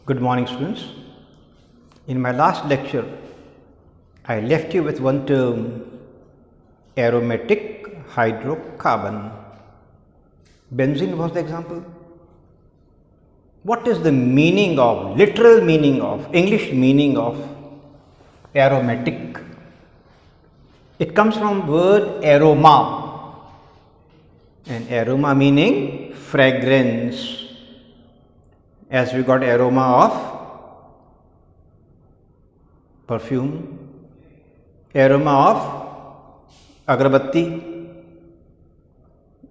Good morning, students. In my last lecture, I left you with one term, aromatic hydrocarbon. Benzene was the example. What is the meaning of, literal meaning of, English meaning of aromatic? It comes from word aroma, and aroma meaning fragrance. As we got aroma of perfume, aroma of agarbatti,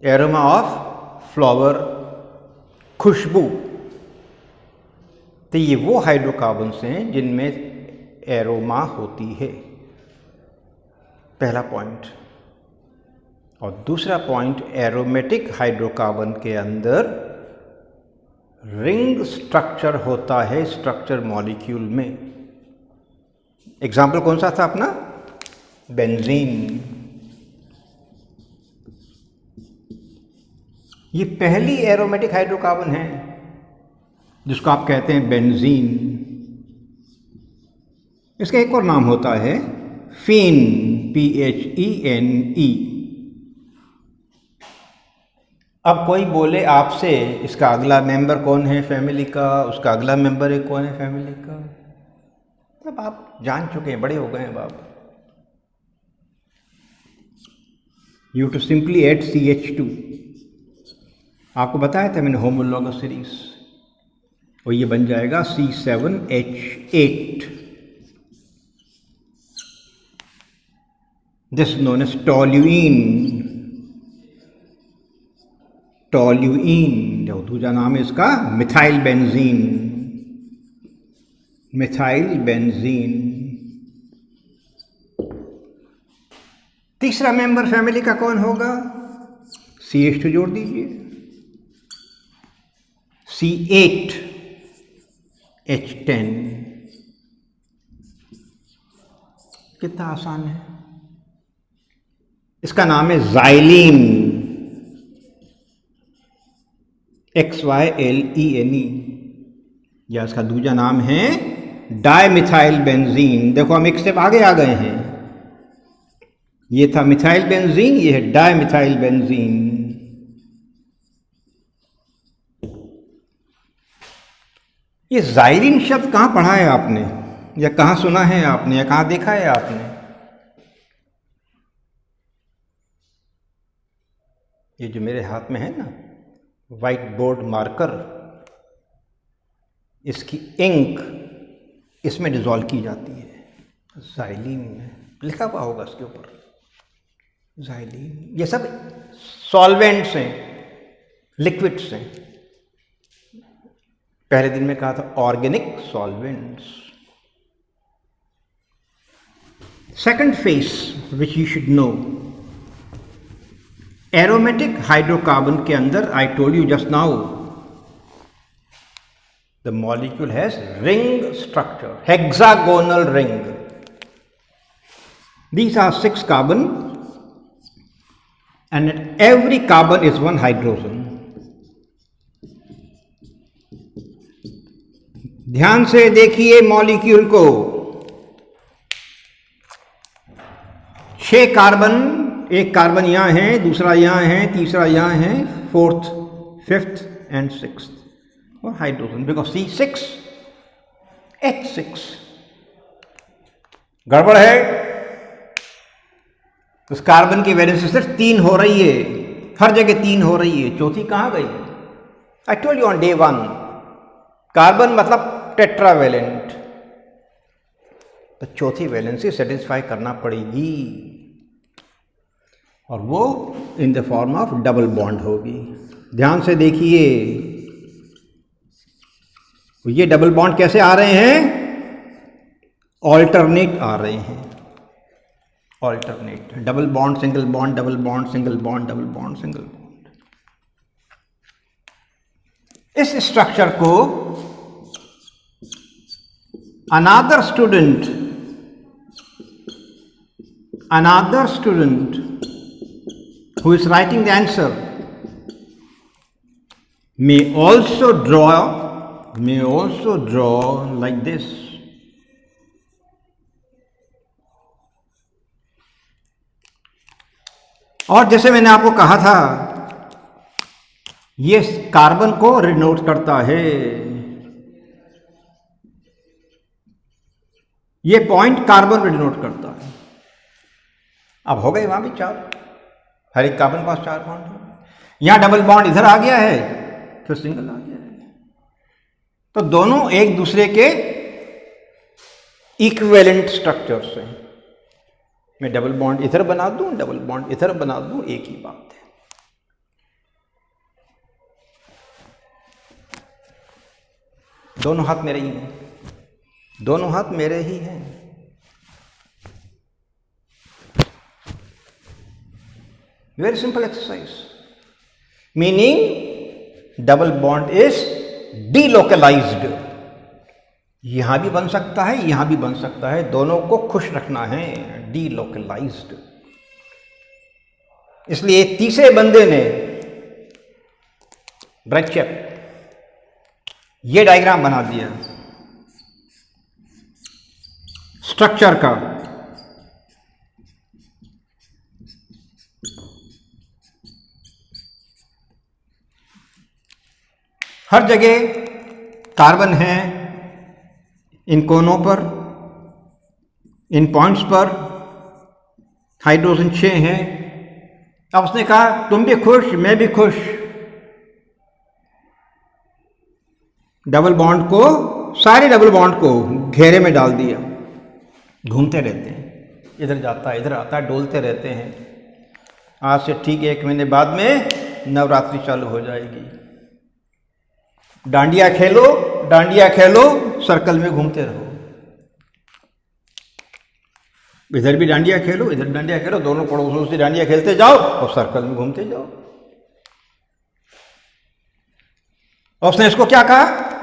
aroma of flower, खुशबू. तो ये वो hydrocarbons हैं जिनमें aroma होती है, पहला point. और दूसरा पॉइंट, एरोमेटिक हाइड्रोकार्बन के अंदर रिंग स्ट्रक्चर होता है स्ट्रक्चर मॉलिक्यूल में. एग्जाम्पल कौन सा था अपना? बेंजीन. ये पहली एरोमेटिक हाइड्रोकार्बन है जिसको आप कहते हैं बेंजीन. इसका एक और नाम होता है फीन, PHENE. अब कोई बोले आपसे इसका अगला मेंबर कौन है फैमिली का, उसका अगला मेंबर है कौन है फैमिली का, तब आप जान चुके हैं, बड़े हो गए हैं बाप. You to simply add CH2. आपको बताया था मैंने होमोलॉगस सीरीज, और ये बन जाएगा C7H8. This known as toluene. Toluene, दूसरा नाम है इसका मिथाइल बेंजीन. Methyl benzene. तीसरा मेंबर फैमिली का कौन होगा? CH2 जोड़ दीजिए, C8H10. कितना आसान है. इसका नाम है जाइलीन, XYLENE, या इसका दूसरा नाम है डाइमिथाइल बेंजीन. देखो हम एक स्टेप आगे आ गए हैं. ये था मिथाइल बेंजीन, ये है डाइमिथाइल बेंजीन. ये जाइलीन शब्द कहाँ पढ़ा है आपने, या कहाँ सुना है आपने, या कहाँ देखा है आपने? ये जो मेरे हाथ में है ना व्हाइट बोर्ड मार्कर, इसकी इंक इसमें डिजॉल्व की जाती है. जाइलीन लिखा हुआ होगा इसके ऊपर, जाइलीन. ये सब सॉल्वेंट्स हैं, लिक्विड्स हैं. पहले दिन में कहा था organic solvents. Second phase which you should know, aromatic hydrocarbon के अंदर I told you just now the molecule has ring structure, hexagonal ring. These are 6 carbon and every carbon is 1 hydrogen. ध्यान से देखिए मॉलिक्यूल को. 6 carbon, एक carbon यहाँ है, दूसरा यहाँ है, तीसरा यहाँ है, 4th, 5th एंड 6th, और हाइड्रोजन. Because C6H6. गड़बड़ है. उस कार्बन की वैलेंसी सिर्फ 3 हो रही है, हर जगह 3 हो रही है, चौथी कहाँ गई? आई told you on day 1, carbon मतलब टेट्रावेलेंट, तो चौथी वैलेंसी सेटिस्फाई करना पड़ेगी, और वो in the form of double bond होगी. ध्यान से देखिए, ये डबल बॉन्ड कैसे आ रहे हैं? ऑल्टरनेट आ रहे हैं, alternate. Double bond, single bond, double bond, single bond, double bond, single bond. इस स्ट्रक्चर को another student who is writing the answer may also draw may also draw like this. और जैसे मैंने आपको कहा था, ये कार्बन को रिनोट करता है, ये पॉइंट कार्बन को डिनोट करता है। अब हो गए वहां भी चार, हर एक कार्बन पास 4 बॉन्ड है। यहां डबल बॉन्ड इधर आ गया है, फिर सिंगल आ गया है, तो दोनों एक दूसरे के इक्विवेलेंट स्ट्रक्चर्स हैं। मैं डबल बॉन्ड इधर बना दूं, डबल बॉन्ड इधर बना दूं, एक ही बात है। दोनों हाथ मेरे ही हैं, दोनों हाथ मेरे ही हैं। Very simple exercise, meaning double bond is delocalised. यहां भी बन सकता है, यहां भी बन सकता है, दोनों को खुश रखना है, डीलोकलाइज्ड। इसलिए तीसरे बंदे ने ब्रैडचेप ये डायग्राम बना दिया स्ट्रक्चर का। हर जगह कार्बन है, इन कोनों पर, इन पॉइंट्स पर हाइड्रोजन 6 हैं। अब उसने कहा तुम भी खुश, मैं भी खुश। डबल बॉन्ड को, सारे डबल बॉन्ड को घेरे में डाल दिया, घूमते रहते हैं, इधर जाता है इधर आता है, डोलते रहते हैं। आज से ठीक 1 महीने बाद में नवरात्रि चालू हो जाएगी। डांडिया खेलो, डांडिया खेलो, सर्कल में घूमते रहो। इधर भी डांडिया खेलो, इधर डांडिया खेलो, दोनों पड़ोसों से डांडिया खेलते जाओ और सर्कल में घूमते जाओ। और उसने इसको क्या कहा?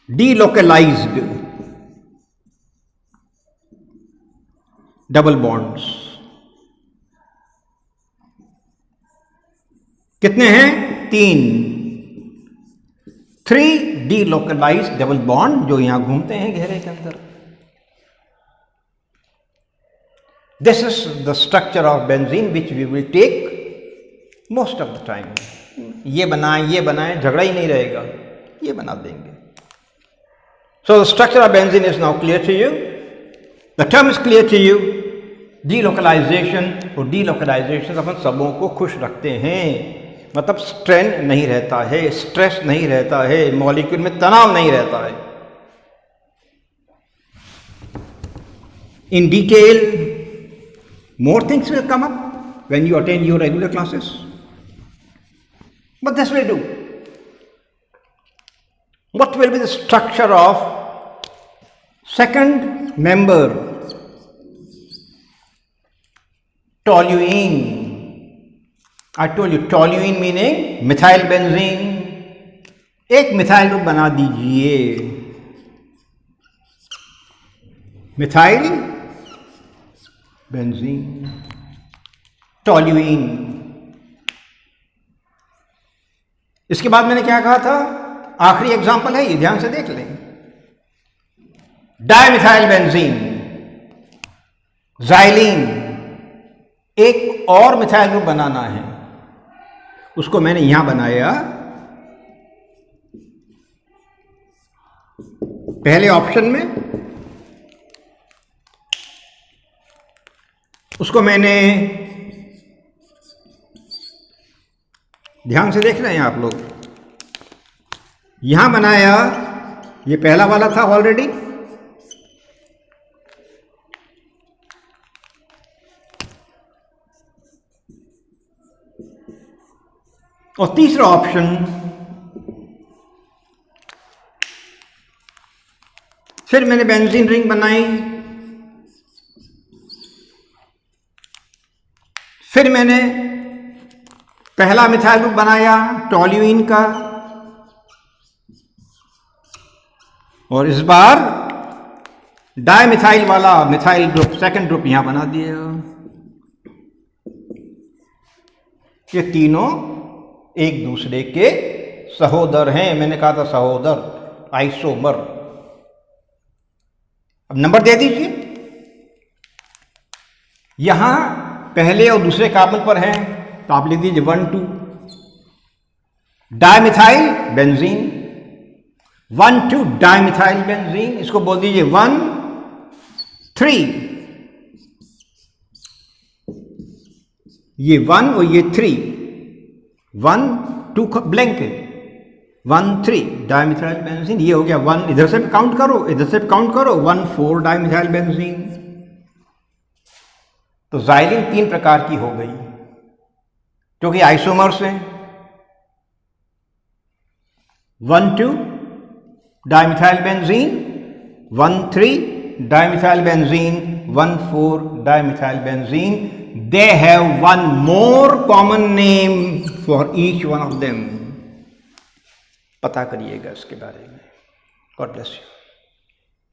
Delocalised double bonds. कितने हैं? 3 डीलोकलाइज्ड डबल बॉन्ड जो यहां घूमते हैं घेरे के अंदर। This is the structure of benzene which we will take most of the time. ये बनाएं, झगड़ा ही नहीं रहेगा, ये बना देंगे। So the structure of benzene is now clear to you. The term is clear to you. Delocalization, और delocalization अपन सबों को खुश रखते हैं, मतलब स्ट्रेन नहीं रहता है, स्ट्रेस नहीं रहता है, मॉलिक्यूल में तनाव नहीं रहता है। In detail, more things will come up when you attend your regular classes. But this will do. What will be the structure of second member? Toluene. I told you toluene meaning methyl benzene. एक methyl group बना दीजिए, methyl benzene, toluene. इसके बाद मैंने क्या कहा था? आखिरी एग्जाम्पल है ये, ध्यान से देख लें। Dimethyl benzene, xylene. एक और मिथाइल ग्रुप बनाना है, उसको मैंने यहां बनाया। पहले ऑप्शन में उसको मैंने, ध्यान से देख रहे हैं आप लोग, यहां बनाया। ये पहला वाला था ऑलरेडी, और तीसरा ऑप्शन फिर मैंने बेंजीन रिंग बनाई, फिर मैंने पहला मिथाइल ग्रुप बनाया टोल्यूइन का, और इस बार डायमिथाइल वाला मिथाइल ग्रुप, सेकंड ग्रुप यहां बना दिया। ये तीनों एक दूसरे के सहोदर हैं। मैंने कहा था सहोदर, आइसोमर। अब नंबर दे दीजिए। यहां पहले और दूसरे कार्बन पर हैं तो आप लिख दीजिए 1 2। डाइमिथाइल बेंजीन, 1 2 डाइमिथाइल बेंजीन, इसको बोल दीजिए 1 3। ये 1 और ये 3, 1 2 ब्लैंक है, 1 3 डाइमिथाइल बेंजीन। ये हो गया 1, इधर से काउंट करो, इधर से काउंट करो, 1 4 डाइमिथाइल बेंजीन। तो जाइलिन 3 प्रकार की हो गई क्योंकि आइसोमर्स हैं। 1 2 dimethyl benzene, 1 3 dimethyl benzene, 1 4 dimethyl benzene. They have one more common name for each one of them. पता करिएगा इसके बारे में। God bless you.